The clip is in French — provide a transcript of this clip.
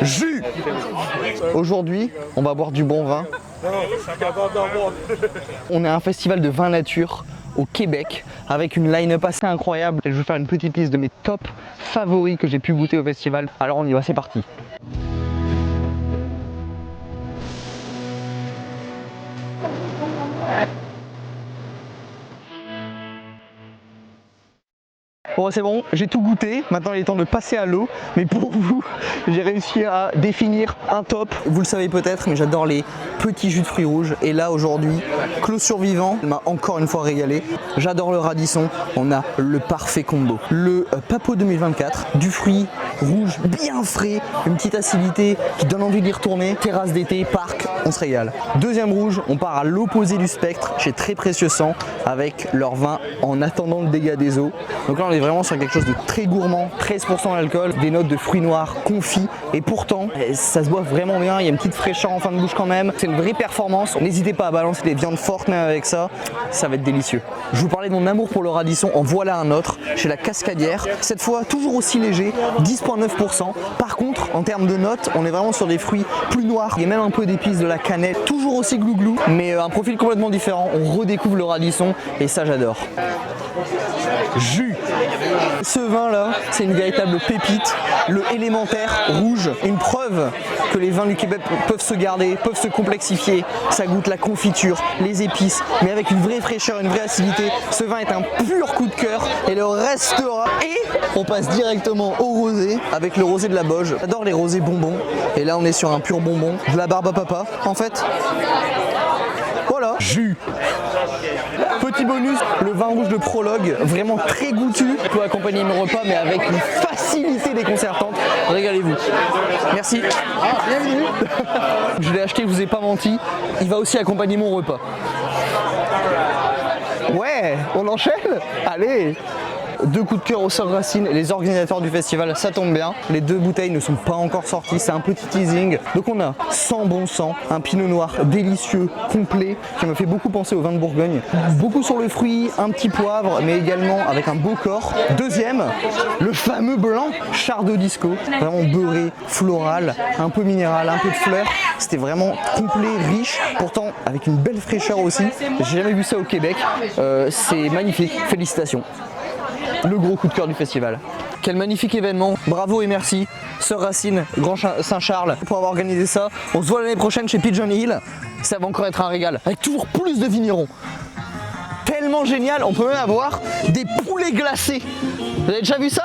Jus. Aujourd'hui, on va boire du bon vin. On est à un festival de vin nature au Québec avec une line-up assez incroyable. Je vais vous faire une petite liste de mes top favoris que j'ai pu goûter au festival. Alors on y va, c'est parti. Bon c'est bon, j'ai tout goûté, maintenant il est temps de passer à l'eau, mais pour vous, j'ai réussi à définir un top. Vous le savez peut-être, mais j'adore les petits jus de fruits rouges, et là aujourd'hui, Clos Survivant m'a encore une fois régalé. J'adore le radisson, on a le parfait combo. Le Papo 2024, du fruit rouge bien frais, une petite acidité qui donne envie d'y retourner, terrasse d'été, parc, on se régale. Deuxième rouge, on part à l'opposé du spectre, chez Très Précieux Sang, avec leur vin En attendant le dégât des eaux. Donc là on est vraiment sur quelque chose de très gourmand, 13% d'alcool, des notes de fruits noirs confits, et pourtant ça se boit vraiment bien, il y a une petite fraîcheur en fin de bouche quand même, c'est une vraie performance. N'hésitez pas à balancer des viandes fortes même avec ça, ça va être délicieux. Je vous parlais de mon amour pour le radisson, en voilà un autre, chez La Cascadière, cette fois toujours aussi léger, 10,9%. Par contre, en termes de notes, on est vraiment sur des fruits plus noirs, il y a même un peu d'épices, de la cannelle, toujours aussi glouglou, mais un profil complètement différent, on redécouvre le radisson, et ça j'adore. Jus. Ce vin là, c'est une véritable pépite, le élémentaire rouge, une preuve que les vins du Québec peuvent se garder, peuvent se complexifier, ça goûte la confiture, les épices, mais avec une vraie fraîcheur, une vraie acidité. Ce vin est un pur coup de cœur et le restera. Et on passe directement au rosé avec le rosé de la Boge. J'adore les rosés bonbons, et là on est sur un pur bonbon, de la barbe à papa en fait. Voilà. Jus. Petit bonus, le vin rouge de Prologue, vraiment très goûtu, peut accompagner mes repas mais avec une facilité déconcertante. Régalez-vous. Merci. Ah, bienvenue. Je l'ai acheté, je vous ai pas menti, il va aussi accompagner mon repas. Ouais, on enchaîne? Allez. Deux coups de cœur au Sœurs Racines, les organisateurs du festival, ça tombe bien. Les deux bouteilles ne sont pas encore sorties, c'est un petit teasing. Donc on a 100 bon sang, un pinot noir délicieux, complet, qui me fait beaucoup penser au vin de Bourgogne. Beaucoup sur le fruit, un petit poivre, mais également avec un beau corps. Deuxième, le fameux blanc Chardot Disco, vraiment beurré, floral, un peu minéral, un peu de fleurs. C'était vraiment complet, riche, pourtant avec une belle fraîcheur aussi. J'ai jamais vu ça au Québec, c'est magnifique, félicitations. Le gros coup de cœur du festival. Quel magnifique événement, bravo et merci. Sœurs Racines, Grand Saint-Charles pour avoir organisé ça. On se voit l'année prochaine chez Pigeon Hill. Ça va encore être un régal, avec toujours plus de vignerons. Tellement génial, on peut même avoir des poulets glacés. Vous avez déjà vu ça ?